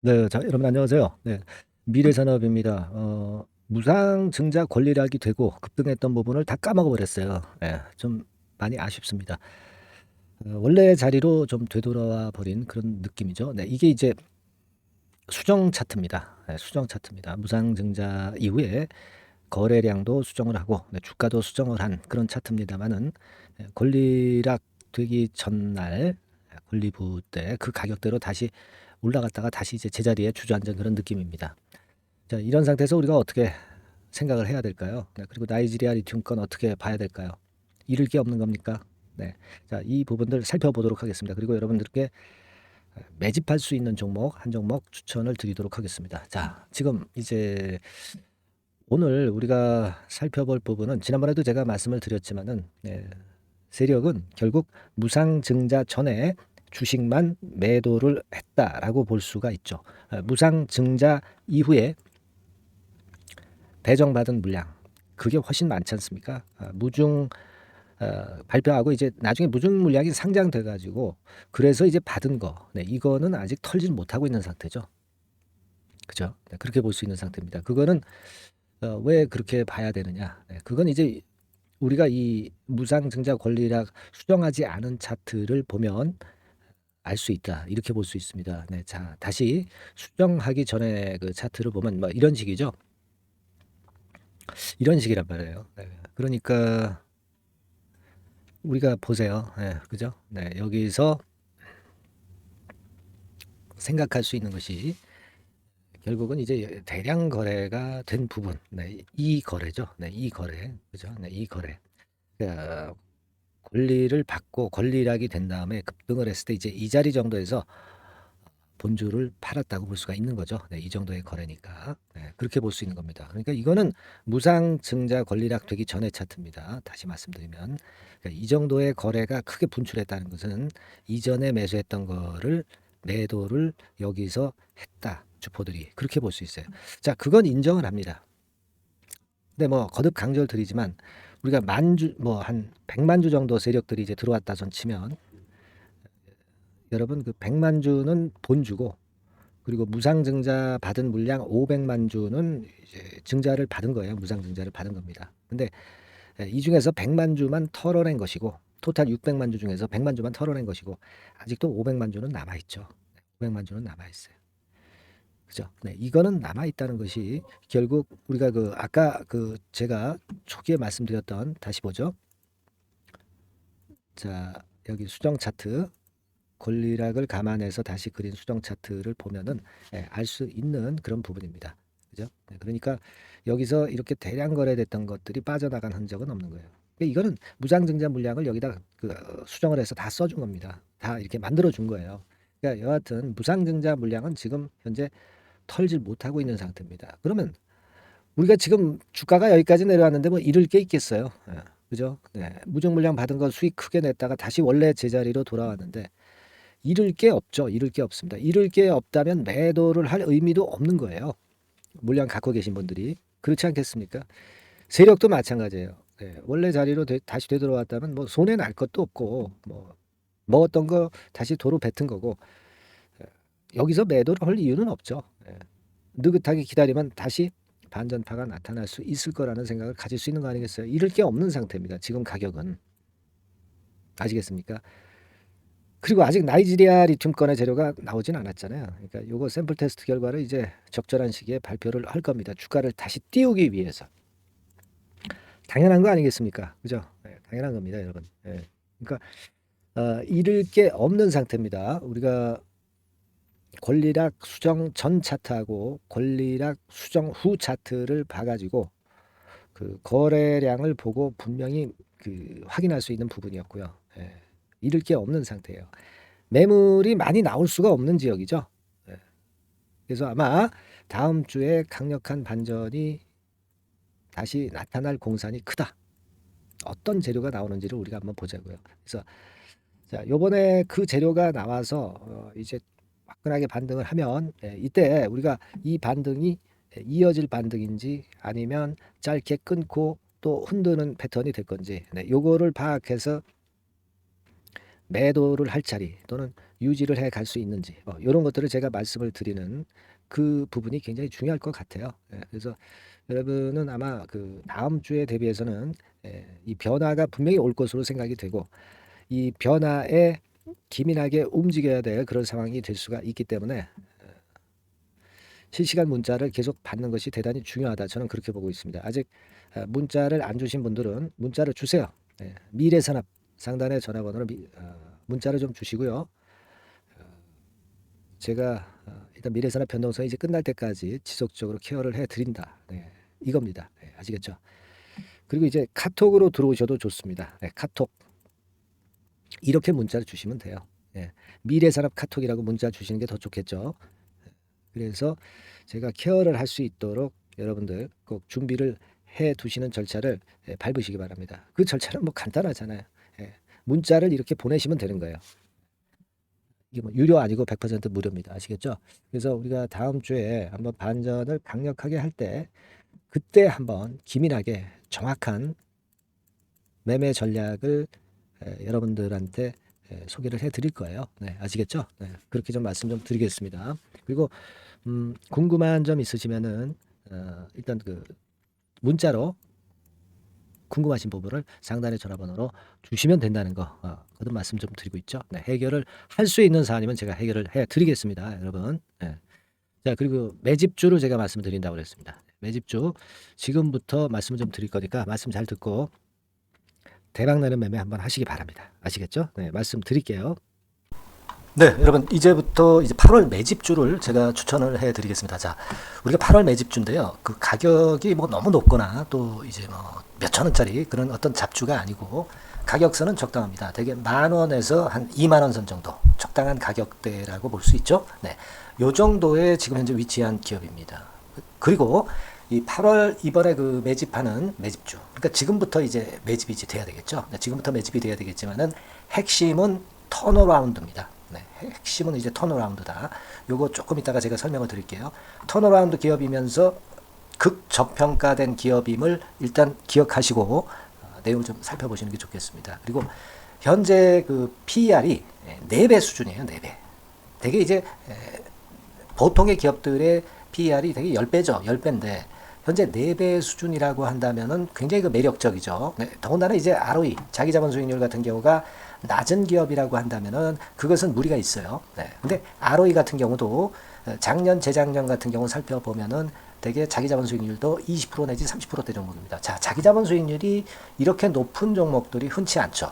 네. 자, 여러분 안녕하세요. 네. 미래산업입니다. 무상증자 권리락이 되고 급등했던 부분을 다 까먹어 버렸어요. 예. 좀 많이 아쉽습니다. 원래 자리로 좀 되돌아와 버린 그런 느낌이죠. 네. 이게 이제 수정 차트입니다. 예, 수정 차트입니다. 무상증자 이후에 거래량도 수정을 하고 주가도 수정을 한 그런 차트입니다만은, 권리락 되기 전날, 권리부 때 그 가격대로 다시 올라갔다가 다시 이제 제자리에 주저앉은 그런 느낌입니다. 자, 이런 상태에서 우리가 어떻게 생각을 해야 될까요? 네, 그리고 나이지리아 리튬 건 어떻게 봐야 될까요? 잃을 게 없는 겁니까? 네. 자, 이 부분들 살펴보도록 하겠습니다. 그리고 여러분들께 매집할 수 있는 종목 한 종목 추천을 드리도록 하겠습니다. 자, 지금 이제 오늘 우리가 살펴볼 부분은 지난번에도 제가 말씀을 드렸지만은, 세력은 결국 무상증자 전에 주식만 매도를 했다라고 볼 수가 있죠. 무상증자 이후에 배정받은 물량, 그게 훨씬 많지 않습니까? 무중 발표하고 이제 나중에 무중 물량이 상장돼 가지고 그래서 이제 받은 거, 이거는 아직 털지는 못하고 있는 상태죠. 그죠? 네, 그렇게 볼 수 있는 상태입니다. 그거는 왜 그렇게 봐야 되느냐? 네, 그건 이제 우리가 이 무상증자 권리락 수정하지 않은 차트를 보면 알 수 있다. 이렇게 볼 수 있습니다. 네, 자, 다시 수정하기 전에 그 차트를 보면 뭐 이런 식이죠. 이런 식이란 말이에요. 네, 그러니까 우리가 보세요. 네, 그죠? 네, 여기서 생각할 수 있는 것이 결국은 이제 대량 거래가 된 부분, 네, 이 거래죠. 네, 이 거래, 그죠? 네, 이 거래. 그러니까 권리를 받고 권리락이 된 다음에 급등을 했을 때 이제 이 자리 정도에서 본주를 팔았다고 볼 수가 있는 거죠. 네, 이 정도의 거래니까. 네, 그렇게 볼 수 있는 겁니다. 그러니까 이거는 무상증자 권리락 되기 전의 차트입니다. 다시 말씀드리면, 그러니까 이 정도의 거래가 크게 분출했다는 것은 이전에 매수했던 거를 매도를 여기서 했다. 주포들이 그렇게 볼 수 있어요. 자, 그건 인정을 합니다. 근데 뭐 거듭 강조를 드리지만 우리가 만주 뭐 한 100만 주 정도 세력들이 이제 들어왔다 손 치면, 여러분 그 100만 주는 본주고, 그리고 무상증자 받은 물량 500만 주는 이제 증자를 받은 거예요. 무상증자를 받은 겁니다. 근데 이 중에서 100만 주만 털어낸 것이고, 토탈 600만 주 중에서 100만 주만 털어낸 것이고, 아직도 500만 주는 남아 있죠. 500만 주는 남아 있어요. 그죠? 네, 이거는 남아 있다는 것이 결국 우리가 그 아까 그 제가 초기에 말씀드렸던, 다시 보죠. 자, 여기 수정 차트, 권리락을 감안해서 다시 그린 수정 차트를 보면은 알 수 있는 그런 부분입니다. 그죠? 네, 그러니까 여기서 이렇게 대량 거래됐던 것들이 빠져나간 흔적은 없는 거예요. 그러니까 이거는 무상증자 물량을 여기다 그 수정을 해서 다 써준 겁니다. 다 이렇게 만들어 준 거예요. 그러니까 여하튼 무상증자 물량은 지금 현재 털질 못하고 있는 상태입니다. 그러면 우리가 지금 주가가 여기까지 내려왔는데 뭐 잃을 게 있겠어요? 그죠? 네, 무중 물량 받은 거 수익 크게 냈다가 다시 원래 제자리로 돌아왔는데 잃을 게 없죠. 잃을 게 없습니다. 잃을 게 없다면 매도를 할 의미도 없는 거예요. 물량 갖고 계신 분들이. 그렇지 않겠습니까? 세력도 마찬가지예요. 네, 원래 자리로 다시 되돌아왔다면 뭐 손해 날 것도 없고, 뭐 먹었던 거 다시 도로 뱉은 거고, 여기서 매도를 할 이유는 없죠. 느긋하게 기다리면 다시 반전파가 나타날 수 있을 거라는 생각을 가질 수 있는 거 아니겠어요? 잃을 게 없는 상태입니다. 지금 가격은. 아시겠습니까? 그리고 아직 나이지리아 리튬 건의 재료가 나오진 않았잖아요. 그러니까 요거 샘플 테스트 결과를 이제 적절한 시기에 발표를 할 겁니다. 주가를 다시 띄우기 위해서. 당연한 거 아니겠습니까? 그죠? 네, 당연한 겁니다, 여러분. 네. 그러니까 잃을 게 없는 상태입니다. 우리가 권리락 수정 전 차트하고 권리락 수정 후 차트를 봐가지고 그 거래량을 보고 분명히 그 확인할 수 있는 부분이었고요. 잃을 게 없는 상태예요. 매물이 많이 나올 수가 없는 지역이죠. 예. 그래서 아마 다음 주에 강력한 반전이 다시 나타날 공산이 크다. 어떤 재료가 나오는지를 우리가 한번 보자고요. 그래서 자, 요번에 그 재료가 나와서 이제 화끈하게 반등을 하면, 이때 우리가 이 반등이 이어질 반등인지 아니면 짧게 끊고 또 흔드는 패턴이 될 건지, 요거를 파악해서 매도를 할 자리 또는 유지를 해 갈 수 있는지 이런 것들을 제가 말씀을 드리는 그 부분이 굉장히 중요할 것 같아요. 그래서 여러분은 아마 그 다음 주에 대비해서는 이 변화가 분명히 올 것으로 생각이 되고 이 변화에 기민하게 움직여야 될 그런 상황이 될 수가 있기 때문에 실시간 문자를 계속 받는 것이 대단히 중요하다. 저는 그렇게 보고 있습니다. 아직 문자를 안 주신 분들은 문자를 주세요. 미래산업 상단의 전화번호로 문자를 좀 주시고요. 제가 일단 미래산업 변동성이 이제 끝날 때까지 지속적으로 케어를 해드린다. 이겁니다. 아시겠죠? 그리고 이제 카톡으로 들어오셔도 좋습니다. 카톡 이렇게 문자를 주시면 돼요. 미래산업 카톡이라고 문자 주시는 게 더 좋겠죠. 그래서 제가 케어를 할 수 있도록 여러분들 꼭 준비를 해 두시는 절차를 밟으시기 바랍니다. 그 절차는 뭐 간단하잖아요. 문자를 이렇게 보내시면 되는 거예요. 이게 뭐 유료 아니고 100% 무료입니다. 아시겠죠? 그래서 우리가 다음 주에 한번 반전을 강력하게 할 때 그때 한번 기민하게 정확한 매매 전략을 여러분들한테 소개를 해 드릴 거예요. 아시겠죠? 그렇게 좀 말씀 좀 드리겠습니다. 그리고 궁금한 점 있으시면은 일단 그 문자로 궁금하신 부분을 상단의 전화번호로 주시면 된다는 거 그런 말씀 좀 드리고 있죠. 해결을 할 수 있는 사안이면 제가 해결을 해 드리겠습니다, 여러분. 자, 그리고 매집주를 제가 말씀드린다고 그랬습니다. 매집주 지금부터 말씀을 좀 드릴 거니까 말씀 잘 듣고 대박나는 매매 한번 하시기 바랍니다. 아시겠죠? 말씀 드릴게요. 네, 여러분 이제부터 이제 8월 매집주를 제가 추천을 해드리겠습니다. 자, 우리가 8월 매집주인데요. 그 가격이 뭐 너무 높거나 또 이제 뭐 몇천 원짜리 그런 어떤 잡주가 아니고 가격선은 적당합니다. 대개 10,000원에서 한 20,000원 선 정도 적당한 가격대라고 볼 수 있죠. 요 정도의 지금 현재 위치한 기업입니다. 그리고 이 8월 이번에 그 매집하는 매집주, 그러니까 지금부터 이제 매집이 이제 돼야 되겠죠. 지금부터 매집이 돼야 되겠지만은 핵심은 턴어라운드입니다. 핵심은 이제 턴어라운드다. 요거 조금 이따가 제가 설명을 드릴게요. 턴어라운드 기업이면서 극저평가된 기업임을 일단 기억하시고 내용을 좀 살펴보시는 게 좋겠습니다. 그리고 현재 그 PER이 4배 수준이에요. 4배. 되게 이제 보통의 기업들의 PER이 되게 10배죠. 10배인데 현재 4배 수준이라고 한다면은 굉장히 그 매력적이죠. 더군다나 이제 ROE, 자기자본 수익률 같은 경우가 낮은 기업이라고 한다면은 그것은 무리가 있어요. 근데 ROE 같은 경우도 작년, 재작년 같은 경우 살펴보면은 되게 자기자본 수익률도 20% 내지 30%대 종목입니다. 자, 자기자본 수익률이 이렇게 높은 종목들이 흔치 않죠.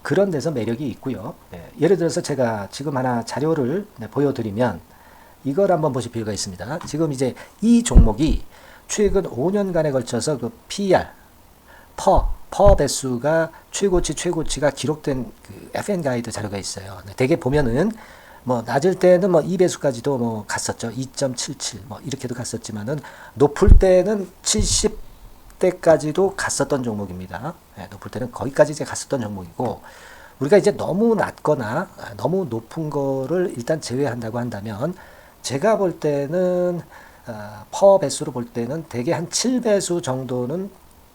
그런 데서 매력이 있고요. 예를 들어서 제가 지금 하나 자료를 보여드리면 이걸 한번 보실 필요가 있습니다. 지금 이제 이 종목이 최근 5년간에 걸쳐서 그 PER, 퍼 배수가 최고치가 기록된 그 FN 가이드 자료가 있어요. 대개 보면은 뭐 낮을 때는 뭐 2배수까지도 뭐 갔었죠. 2.77 뭐 이렇게도 갔었지만은 높을 때는 70대까지도 갔었던 종목입니다. 높을 때는 거기까지 이제 갔었던 종목이고 우리가 이제 너무 낮거나 너무 높은 거를 일단 제외한다고 한다면 제가 볼 때는 퍼 배수로 볼 때는 대개 한 7배수 정도는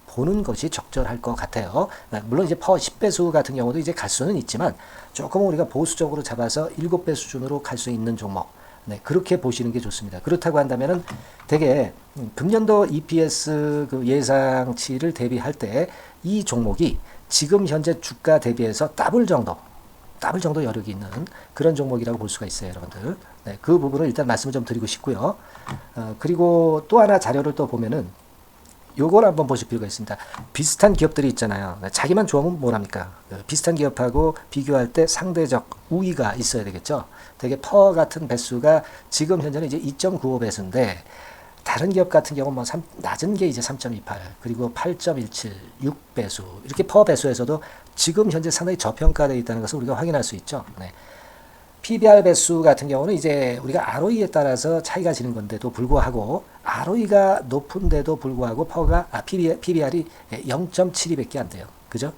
보는 것이 적절할 것 같아요. 물론 이제 퍼 10배수 같은 경우도 이제 갈 수는 있지만 조금 우리가 보수적으로 잡아서 7배 수준으로 갈 수 있는 종목. 그렇게 보시는 게 좋습니다. 그렇다고 한다면은 되게 금년도 EPS 그 예상치를 대비할 때 이 종목이 지금 현재 주가 대비해서 더블 정도 여력이 있는 그런 종목이라고 볼 수가 있어요, 여러분들. 그 부분을 일단 말씀을 좀 드리고 싶고요. 그리고 또 하나 자료를 또 보면은 요걸 한번 보실 필요가 있습니다. 비슷한 기업들이 있잖아요. 자기만 좋으면 뭐랍니까? 비슷한 기업하고 비교할 때 상대적 우위가 있어야 되겠죠. 되게 퍼 같은 배수가 지금 현재는 이제 2.95배수인데 다른 기업 같은 경우는 뭐 낮은 게 이제 3.28 그리고 8.17 6배수 이렇게 퍼 배수에서도 지금 현재 상당히 저평가되어 있다는 것을 우리가 확인할 수 있죠. PBR 배수 같은 경우는 이제 우리가 ROE에 따라서 차이가 지는 건데도 불구하고 ROE가 높은데도 불구하고 PBR이 0.72밖에 안 돼요. 그죠?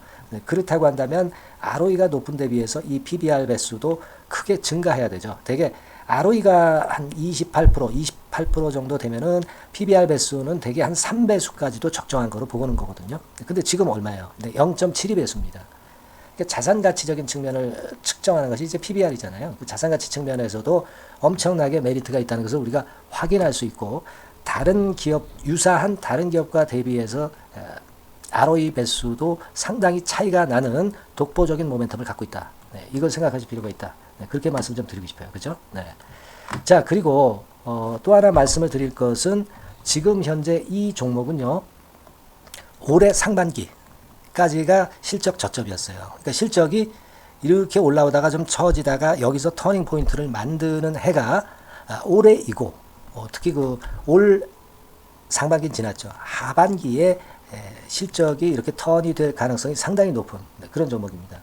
그렇다고 한다면 ROE가 높은 데 비해서 이 PBR 배수도 크게 증가해야 되죠. 되게 ROE가 한 28% 정도 되면은 PBR 배수는 되게 한 3배수까지도 적정한 거로 보고는 거거든요. 근데 지금 얼마예요? 0.72배수입니다. 그러니까 자산 가치적인 측면을 측정하는 것이 이제 PBR이잖아요. 그 자산 가치 측면에서도 엄청나게 메리트가 있다는 것을 우리가 확인할 수 있고, 다른 기업, 유사한 다른 기업과 대비해서 ROE 배수도 상당히 차이가 나는 독보적인 모멘텀을 갖고 있다. 네, 이걸 생각하실 필요가 있다. 네, 그렇게 말씀 좀 드리고 싶어요. 그죠? 네. 자, 그리고 또 하나 말씀을 드릴 것은, 지금 현재 이 종목은요, 올해 상반기까지가 실적 저점이었어요. 그러니까 실적이 이렇게 올라오다가 좀 처지다가 여기서 터닝 포인트를 만드는 해가 올해이고, 특히 그 올 상반기는 지났죠. 하반기에 실적이 이렇게 턴이 될 가능성이 상당히 높은 그런 종목입니다.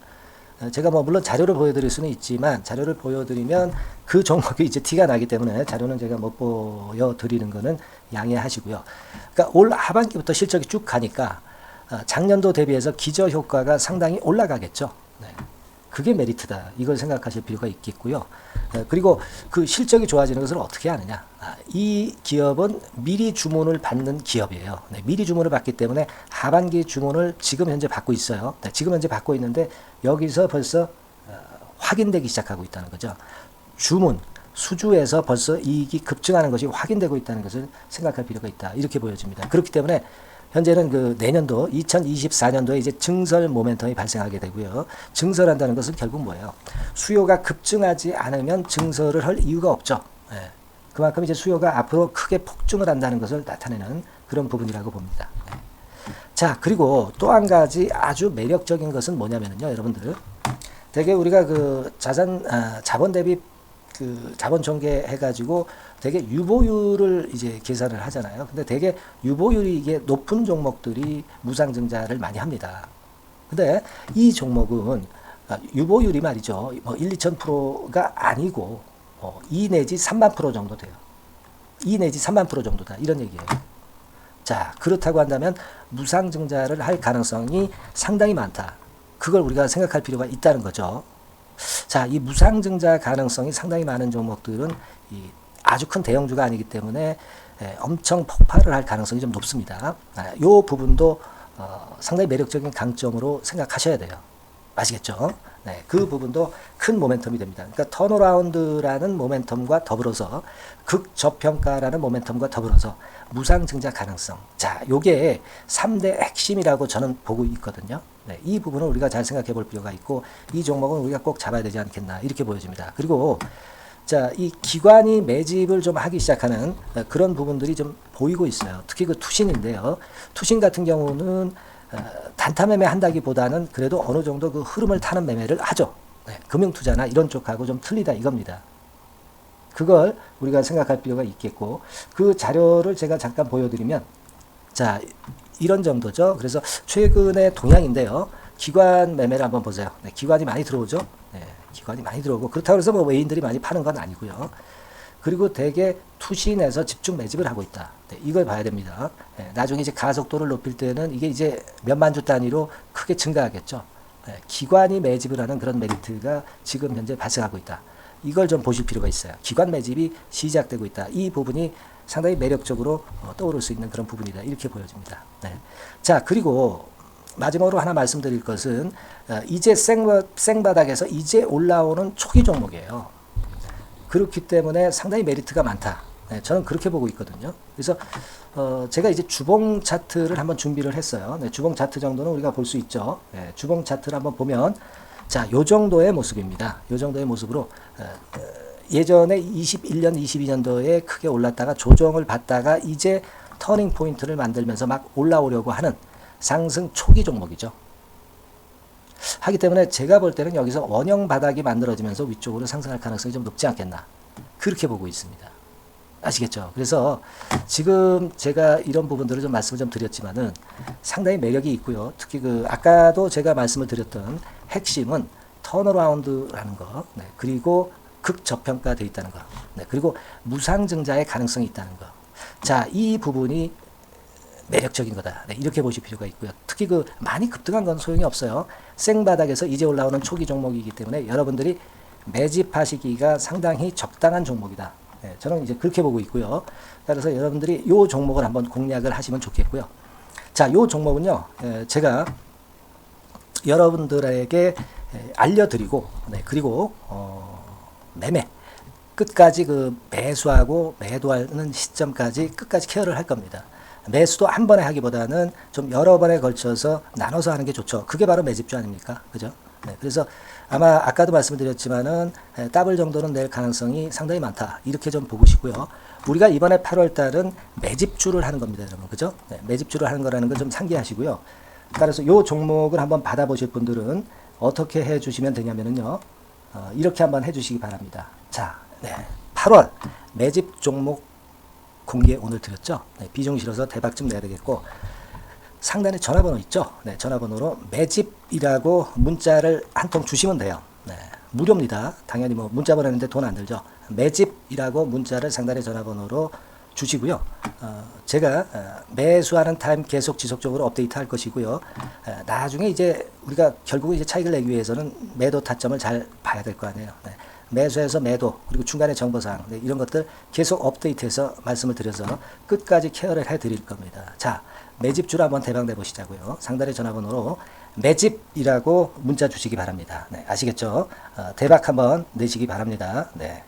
제가 뭐 물론 자료를 보여드릴 수는 있지만, 자료를 보여드리면 그 종목이 이제 티가 나기 때문에 자료는 제가 못 보여드리는 거는 양해하시고요. 그러니까 올 하반기부터 실적이 쭉 가니까 작년도 대비해서 기저 효과가 상당히 올라가겠죠. 네. 그게 메리트다. 이걸 생각하실 필요가 있겠고요. 그리고 그 실적이 좋아지는 것을 어떻게 하느냐. 이 기업은 미리 주문을 받는 기업이에요. 네, 미리 주문을 받기 때문에 하반기 주문을 지금 현재 받고 있어요. 네, 지금 현재 받고 있는데 여기서 벌써 확인되기 시작하고 있다는 거죠. 주문, 수주에서 벌써 이익이 급증하는 것이 확인되고 있다는 것을 생각할 필요가 있다. 이렇게 보여집니다. 그렇기 때문에 현재는 그 내년도 2024년도에 이제 증설 모멘텀이 발생하게 되고요. 증설한다는 것은 결국 뭐예요? 수요가 급증하지 않으면 증설을 할 이유가 없죠. 예. 그만큼 이제 수요가 앞으로 크게 폭증을 한다는 것을 나타내는 그런 부분이라고 봅니다. 예. 자, 그리고 또 한 가지 아주 매력적인 것은 뭐냐면요, 여러분들. 되게 우리가 그 자본 대비 그 자본 전개 해가지고 되게 유보율을 이제 계산을 하잖아요. 근데 되게 유보율이 이게 높은 종목들이 무상증자를 많이 합니다. 근데 이 종목은 유보율이 말이죠. 뭐 1, 2,000%가 아니고 2 내지 3만 프로 정도 돼요. 2 내지 3만 프로 정도다. 이런 얘기예요. 자, 그렇다고 한다면 무상증자를 할 가능성이 상당히 많다. 그걸 우리가 생각할 필요가 있다는 거죠. 자, 이 무상증자 가능성이 상당히 많은 종목들은 아주 큰 대형주가 아니기 때문에 엄청 폭발을 할 가능성이 좀 높습니다. 이 부분도 상당히 매력적인 강점으로 생각하셔야 돼요. 아시겠죠? 네, 그 부분도 큰 모멘텀이 됩니다. 그러니까 턴어라운드라는 모멘텀과 더불어서 극저평가라는 모멘텀과 더불어서 무상증자 가능성. 자, 요게 3대 핵심이라고 저는 보고 있거든요. 네, 이 부분을 우리가 잘 생각해 볼 필요가 있고, 이 종목은 우리가 꼭 잡아야 되지 않겠나 이렇게 보여집니다. 그리고 자, 이 기관이 매집을 좀 하기 시작하는 그런 부분들이 좀 보이고 있어요. 특히 그 투신인데요. 투신 같은 경우는 단타 매매 한다기보다는 그래도 어느 정도 그 흐름을 타는 매매를 하죠. 네, 금융투자나 이런 쪽하고 좀 틀리다 이겁니다. 그걸 우리가 생각할 필요가 있겠고, 그 자료를 제가 잠깐 보여드리면, 자, 이런 정도죠. 그래서 최근의 동향인데요. 기관 매매를 한번 보세요. 네, 기관이 많이 들어오죠. 네, 기관이 많이 들어오고, 그렇다고 해서 뭐 외인들이 많이 파는 건 아니고요. 그리고 대개 투신에서 집중 매집을 하고 있다. 네, 이걸 봐야 됩니다. 네, 나중에 이제 가속도를 높일 때는 이게 이제 몇만 주 단위로 크게 증가하겠죠. 네, 기관이 매집을 하는 그런 메리트가 지금 현재 발생하고 있다. 이걸 좀 보실 필요가 있어요. 기관 매집이 시작되고 있다. 이 부분이 상당히 매력적으로 떠오를 수 있는 그런 부분이다. 이렇게 보여집니다. 네. 자, 그리고 마지막으로 하나 말씀드릴 것은 이제 생바닥에서 이제 올라오는 초기 종목이에요. 그렇기 때문에 상당히 메리트가 많다. 네, 저는 그렇게 보고 있거든요. 그래서 제가 이제 주봉 차트를 한번 준비를 했어요. 네, 주봉 차트 정도는 우리가 볼 수 있죠. 네, 주봉 차트를 한번 보면, 자, 요 정도의 모습입니다. 요 정도의 모습으로 예전에 21년, 22년도에 크게 올랐다가 조정을 받다가 이제 터닝 포인트를 만들면서 막 올라오려고 하는 상승 초기 종목이죠. 하기 때문에 제가 볼 때는 여기서 원형 바닥이 만들어지면서 위쪽으로 상승할 가능성이 좀 높지 않겠나. 그렇게 보고 있습니다. 아시겠죠? 그래서 지금 제가 이런 부분들을 좀 말씀을 좀 드렸지만은 상당히 매력이 있고요. 특히 그 아까도 제가 말씀을 드렸던 핵심은 턴어라운드라는 거, 네, 그리고 극저평가되어 있다는 거, 네, 그리고 무상증자의 가능성이 있다는 거. 자, 이 부분이 매력적인 거다. 네, 이렇게 보실 필요가 있고요. 특히 그 많이 급등한 건 소용이 없어요. 생바닥에서 이제 올라오는 초기 종목이기 때문에 여러분들이 매집하시기가 상당히 적당한 종목이다. 네, 저는 이제 그렇게 보고 있고요. 따라서 여러분들이 이 종목을 한번 공략을 하시면 좋겠고요. 자, 이 종목은요, 제가 여러분들에게 알려드리고, 네, 그리고 매매 끝까지 그 매수하고 매도하는 시점까지 끝까지 케어를 할 겁니다. 매수도 한 번에 하기보다는 좀 여러 번에 걸쳐서 나눠서 하는 게 좋죠. 그게 바로 매집주 아닙니까? 그죠? 네, 그래서 아마 아까도 말씀드렸지만은 더블 정도는 낼 가능성이 상당히 많다. 이렇게 좀 보시고요. 우리가 이번에 8월 달은 매집주를 하는 겁니다, 여러분. 그죠? 네, 매집주를 하는 거라는 걸 좀 상기하시고요. 따라서 요 종목을 한번 받아보실 분들은 어떻게 해 주시면 되냐면은요. 이렇게 한번 해 주시기 바랍니다. 자, 네, 8월 매집 종목 공개 오늘 드렸죠. 네, 비중 실어서 대박 좀 내야 되겠고, 상단에 전화번호 있죠. 네, 전화번호로 매집이라고 문자를 한 통 주시면 돼요. 네, 무료입니다. 당연히 뭐 문자 보내는데 돈 안 들죠. 매집이라고 문자를 상단에 전화번호로 주시고요. 제가 매수하는 타임 계속 지속적으로 업데이트 할 것이고요. 나중에 이제 우리가 결국 이제 차익을 내기 위해서는 매도 타점을 잘 봐야 될 거 아니에요. 네. 매수해서 매도, 그리고 중간에 정보사항, 네, 이런 것들 계속 업데이트해서 말씀을 드려서 끝까지 케어를 해드릴 겁니다. 자, 매집주를 한번 대박 내보시자고요. 상단의 전화번호로 매집이라고 문자 주시기 바랍니다. 네, 아시겠죠? 대박 한번 내시기 바랍니다. 네.